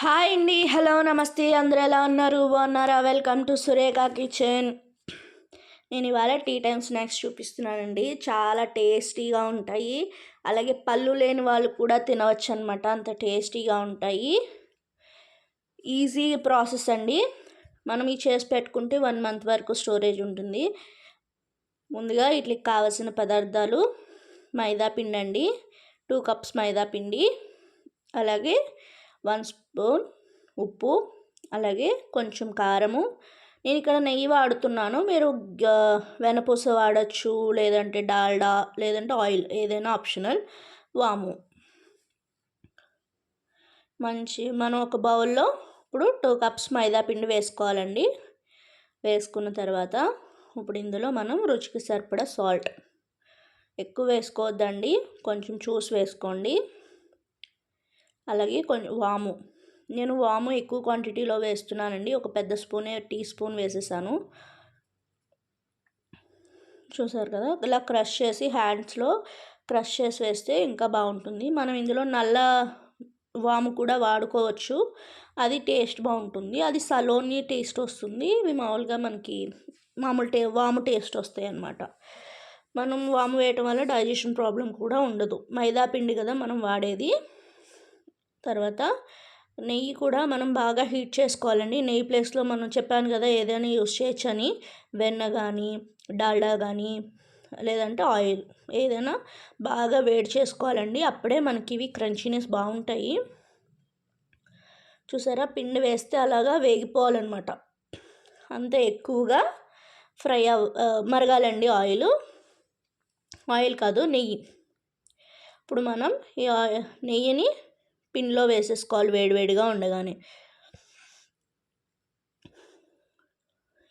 Hi అండి. Hello, నమస్తే. అందరూ ఎలా ఉన్నారు? బాగున్నారా? Welcome to Surekha kitchen. నేను ఇవాళ టీ టైమ్ స్నాక్స్ చూపిస్తున్నానండి. చాలా టేస్టీగా ఉంటాయి. అలాగే పళ్ళు లేని వాళ్ళు కూడా తినవచ్చు అనమాట. అంత టేస్టీగా ఉంటాయి. ఈజీ ప్రాసెస్ అండి. మనం ఈ చేసి పెట్టుకుంటే 1 మంత్ వరకు స్టోరేజ్ ఉంటుంది. ముందుగా వీటికి కావాల్సిన పదార్థాలు: మైదా పిండి అండి, 2 కప్స్ మైదా పిండి, అలాగే 1 స్పూన్ ఉప్పు, అలాగే కొంచెం కారము. నేను ఇక్కడ నెయ్యి వాడుతున్నాను. మీరు వెన్నపూస వాడచ్చు, లేదంటే డాల్డా, లేదంటే ఆయిల్, ఏదైనా ఆప్షనల్. వాము. మనం ఒక బౌల్లో ఇప్పుడు 2 కప్స్ మైదా పిండి వేసుకోవాలండి. వేసుకున్న తర్వాత ఇప్పుడు ఇందులో మనం రుచికి సరిపడా సాల్ట్, ఎక్కువ వేసుకోవద్దండి, కొంచెం చూసి వేసుకోండి. అలాగే కొంచెం వాము. నేను వాము ఎక్కువ క్వాంటిటీలో వేస్తున్నానండి. ఒక పెద్ద టీ స్పూన్ వేసేసాను. చూసారు కదా, ఇలా క్రష్ చేసి హ్యాండ్స్లో క్రష్ చేసి వేస్తే ఇంకా బాగుంటుంది. మనం ఇందులో నల్ల వాము కూడా వాడుకోవచ్చు. అది టేస్ట్ బాగుంటుంది. అది సలోని టేస్ట్ వస్తుంది. ఇవి మామూలుగా మనకి వాము టేస్ట్ వస్తాయి అన్నమాట. మనం వాము వేయటం వల్ల డైజెషన్ ప్రాబ్లం కూడా ఉండదు. మైదా పిండి కదా మనం వాడేది. తర్వాత నెయ్యి కూడా మనం బాగా హీట్ చేసుకోవాలండి. నెయ్యి ప్లేస్లో మనం చెప్పాను కదా ఏదైనా యూస్ చేయొచ్చని. వెన్న కానీ, డాల్డా కానీ, లేదంటే ఆయిల్, ఏదైనా బాగా వేడి చేసుకోవాలండి. అప్పుడే మనకి ఇవి క్రంచీనెస్ బాగుంటాయి. చూసారా, పిండి వేస్తే అలాగా వేగిపోవాలన్నమాట. అంతే, ఎక్కువగా మరగాలండి. ఆయిల్ కాదు, నెయ్యి. ఇప్పుడు మనం ఈ నెయ్యిని పిండిలో వేసేసుకోవాలి వేడివేడిగా ఉండగానే.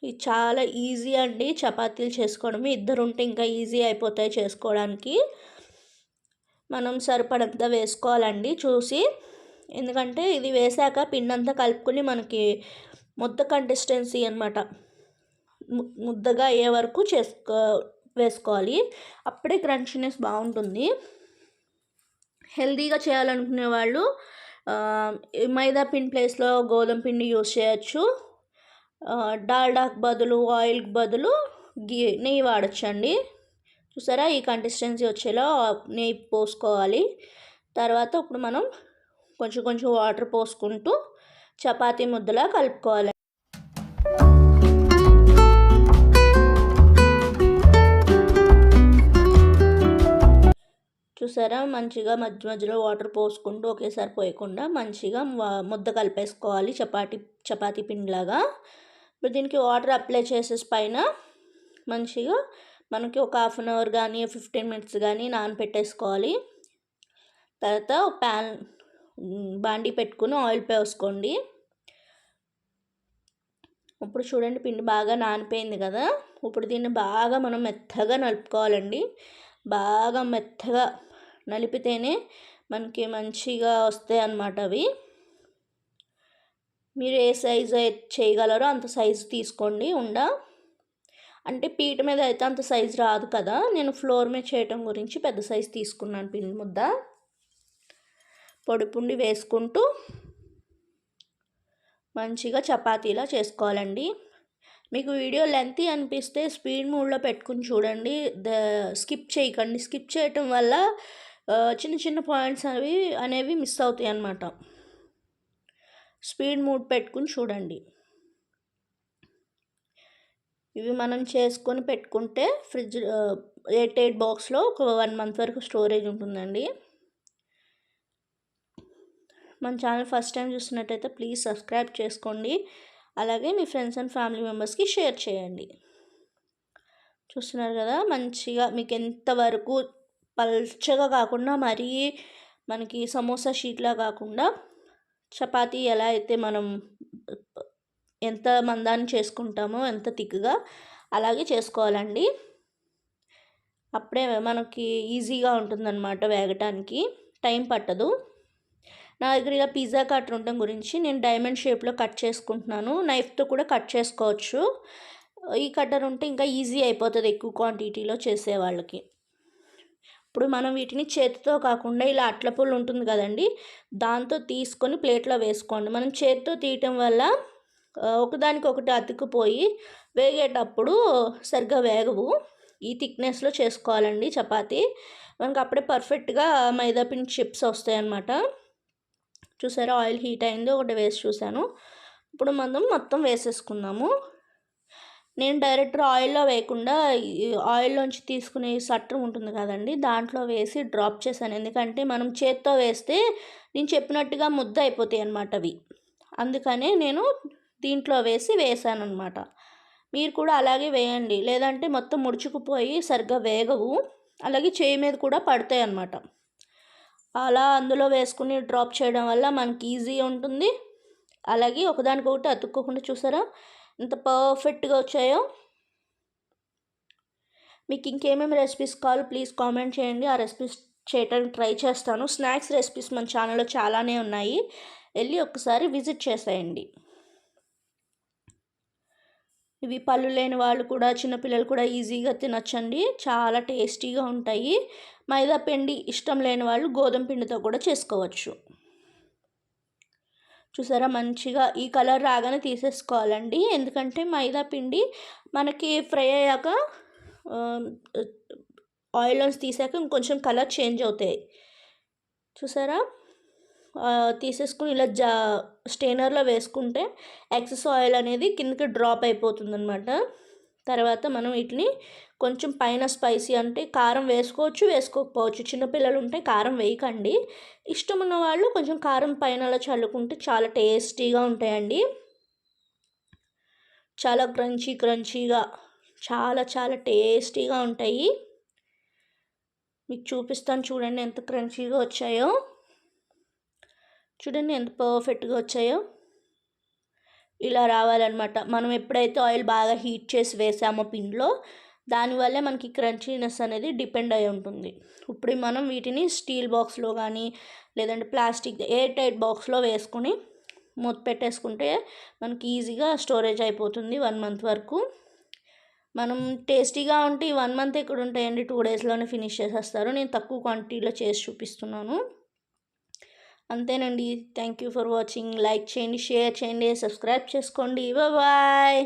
ఇది చాలా ఈజీ అండి చపాతీలు చేసుకోవడమే. ఇద్దరు ఉంటే ఇంకా ఈజీ అయిపోతాయి చేసుకోవడానికి. మనం సరిపడంత వేసుకోవాలండి చూసి, ఎందుకంటే ఇది వేసాక పిండి అంతా కలుపుకొని మనకి ముద్ద కన్సిస్టెన్సీ అనమాట, ముద్దగా అయ్యే వరకు వేసుకోవాలి. అప్పుడే క్రంచీనెస్ బాగుంటుంది. హెల్తీగా చేయాలనుకునే వాళ్ళు మైదా పిండి ప్లేస్లో గోధుమ పిండి యూస్ చేయొచ్చు. డాల్డాకు బదులు, ఆయిల్కి బదులు నెయ్యి వాడచ్చండి. చూసారా, ఈ కన్సిస్టెన్సీ వచ్చేలా నెయ్యి పోసుకోవాలి. తర్వాత ఇప్పుడు మనం కొంచెం కొంచెం వాటర్ పోసుకుంటూ చపాతీ ముద్దలా కలుపుకోవాలి. చూసారా, మంచిగా మధ్య మధ్యలో వాటర్ పోసుకుంటూ ఒకేసారి పోయకుండా మంచిగా ముద్ద కలిపేసుకోవాలి, చపాతీ పిండిలాగా. ఇప్పుడు దీనికి వాటర్ అప్లై చేసేసి పైన మంచిగా మనకి ఒక 1/2 అవర్ కానీ 15 మినిట్స్ కానీ నానపెట్టేసుకోవాలి. తర్వాత బాండీ పెట్టుకుని ఆయిల్ పోసుకోండి. ఇప్పుడు చూడండి, పిండి బాగా నానిపోయింది కదా. ఇప్పుడు దీన్ని బాగా మనం మెత్తగా నలుపుకోవాలండి. బాగా మెత్తగా నలిపితేనే మనకి మంచిగా వస్తాయి అన్నమాట అవి. మీరు ఏ సైజు చేయగలరో అంత సైజు తీసుకోండి. అంటే పీట మీద అయితే అంత సైజు రాదు కదా, నేను ఫ్లోర్ మీద చేయటం గురించి పెద్ద సైజు తీసుకున్నాను పిండి ముద్ద. పొడి పిండి వేసుకుంటూ మంచిగా చపాతీలా చేసుకోవాలండి. మీకు వీడియో లెంతీ అనిపిస్తే స్పీడ్ మోడ్లో పెట్టుకుని చూడండి, స్కిప్ చేయకండి. స్కిప్ చేయటం వల్ల చిన్న చిన్న పాయింట్స్ అనేవి మిస్ అవుతాయి అన్నమాట. స్పీడ్ మోడ్ పెట్టుకుని చూడండి. ఇవి మనం చేసుకొని పెట్టుకుంటే ఫ్రిడ్జ్ ఎయిట్ బాక్స్లో ఒక 1 మంత్ వరకు స్టోరేజ్ ఉంటుందండి. మన ఛానల్ ఫస్ట్ టైం చూస్తున్నట్టయితే ప్లీజ్ సబ్స్క్రైబ్ చేసుకోండి. అలాగే మీ ఫ్రెండ్స్ అండ్ ఫ్యామిలీ మెంబర్స్కి షేర్ చేయండి. చూస్తున్నారు కదా, మంచిగా మీకు ఎంతవరకు పల్చగా కాకుండా, మరీ మనకి సమోసా షీట్లా కాకుండా, చపాతీ ఎలా అయితే మనం ఎంత మందాన్ని చేసుకుంటామో, ఎంత థిక్గా, అలాగే చేసుకోవాలండి. అప్పుడే మనకి ఈజీగా ఉంటుందన్నమాట, వేగటానికి టైం పట్టదు. నా దగ్గర ఇలా పిజ్జా కట్టర్ ఉండడం గురించి నేను డైమండ్ షేప్లో కట్ చేసుకుంటున్నాను. నైఫ్తో కూడా కట్ చేసుకోవచ్చు. ఈ కట్టర్ ఉంటే ఇంకా ఈజీ అయిపోతుంది ఎక్కువ క్వాంటిటీలో చేసే వాళ్ళకి. ఇప్పుడు మనం వీటిని చేతితో కాకుండా ఇలా అట్ల పుల్ల ఉంటుంది కదండి, దాంతో తీసుకొని ప్లేట్లో వేసుకోండి. మనం చేతితో తీయటం వల్ల ఒకదానికొకటి అతుక్కుపోయి వేగేటప్పుడు సరిగ్గా వేగవు. ఈ థిక్నెస్లో చేసుకోవాలండి చపాతీ. మనకు అప్పుడే పర్ఫెక్ట్గా మైదాపిండి చిప్స్ వస్తాయి అన్నమాట. చూసారా, ఆయిల్ హీట్ అయింది, ఒకటి వేసి చూసాను. ఇప్పుడు మనం మొత్తం వేసేసుకుందాము. నేను డైరెక్ట్ ఆయిల్లో వేయకుండా ఆయిల్లోంచి తీసుకునే సట్రం ఉంటుంది కదండి, దాంట్లో వేసి డ్రాప్ చేశాను. ఎందుకంటే మనం చేత్తో వేస్తే నేను చెప్పినట్టుగా ముద్ద అయిపోతాయి అన్నమాట అవి. అందుకనే నేను దీంట్లో వేసాను అనమాట. మీరు కూడా అలాగే వేయండి, లేదంటే మొత్తం ముడుచుకుపోయి సరిగ్గా వేగవు, అలాగే చేయి మీద కూడా పడతాయి అన్నమాట. అలా అందులో వేసుకుని డ్రాప్ చేయడం వల్ల మనకి ఈజీ ఉంటుంది. అలాగే ఒకదానికొకటి అతుక్కోకుండా చూసారా ఎంత పర్ఫెక్ట్గా వచ్చాయో. మీకు ఇంకేమేమి రెసిపీస్ కావాలో ప్లీజ్ కామెంట్ చేయండి, ఆ రెసిపీస్ చేయడానికి ట్రై చేస్తాను. స్నాక్స్ రెసిపీస్ మన ఛానల్లో చాలానే ఉన్నాయి, వెళ్ళి ఒక్కసారి విజిట్ చేసేయండి. ఇవి పళ్ళు లేని వాళ్ళు కూడా, చిన్నపిల్లలు కూడా ఈజీగా తినొచ్చండి, చాలా టేస్టీగా ఉంటాయి. మైదా పిండి ఇష్టం లేని వాళ్ళు గోధుమ పిండితో కూడా చేసుకోవచ్చు. చూసారా, మంచిగా ఈ కలర్ రాగానే తీసేసుకోవాలండి, ఎందుకంటే మైదా పిండి మనకి ఫ్రై అయ్యాక ఆయిల్లోంచి తీసాక ఇంకొంచెం కలర్ చేంజ్ అవుతాయి. చూసారా, తీసేసుకుని ఇలా స్టెయినర్లో వేసుకుంటే ఎక్సెస్ ఆయిల్ అనేది కిందకి డ్రాప్ అయిపోతుంది అనమాట. తర్వాత మనం వీటిని కొంచెం పైన స్పైసీ అంటే కారం వేసుకోవచ్చు, వేసుకోకపోవచ్చు. చిన్నపిల్లలు ఉంటే కారం వేయకండి, ఇష్టం ఉన్న వాళ్ళు కొంచెం కారం పైన అలా చల్లుకుంటే చాలా టేస్టీగా ఉంటాయండి. చాలా క్రంచీగా చాలా చాలా టేస్టీగా ఉంటాయి. మీకు చూపిస్తాను చూడండి ఎంత క్రంచీగా వచ్చాయో. చూడండి ఎంత పర్ఫెక్ట్గా వచ్చాయో. ఇలా రావాలన్నమాట. మనం ఎప్పుడైతే ఆయిల్ బాగా హీట్ చేసి వేసామో పిండిలో, దానివల్లే మనకి క్రంచీనెస్ అనేది డిపెండ్ అయి ఉంటుంది. ఇప్పుడు మనం వీటిని స్టీల్ బాక్స్లో కానీ లేదంటే ప్లాస్టిక్ ఎయిర్ టైట్ బాక్స్లో వేసుకుని మూత పెట్టేసుకుంటే మనకి ఈజీగా స్టోరేజ్ అయిపోతుంది 1 మంత్ వరకు. మనం టేస్టీగా ఉంటే 1 మంత్ ఎక్కడ ఉంటాయండి, 2 డేస్లోనే ఫినిష్ చేసేస్తారు. నేను తక్కువ క్వాంటిటీలో చేసి చూపిస్తున్నాను. అంతేనండి. Thank you for watching. Like చేయండి, షేర్ చేయండి, సబ్స్క్రైబ్ చేసుకోండి. బాయ్.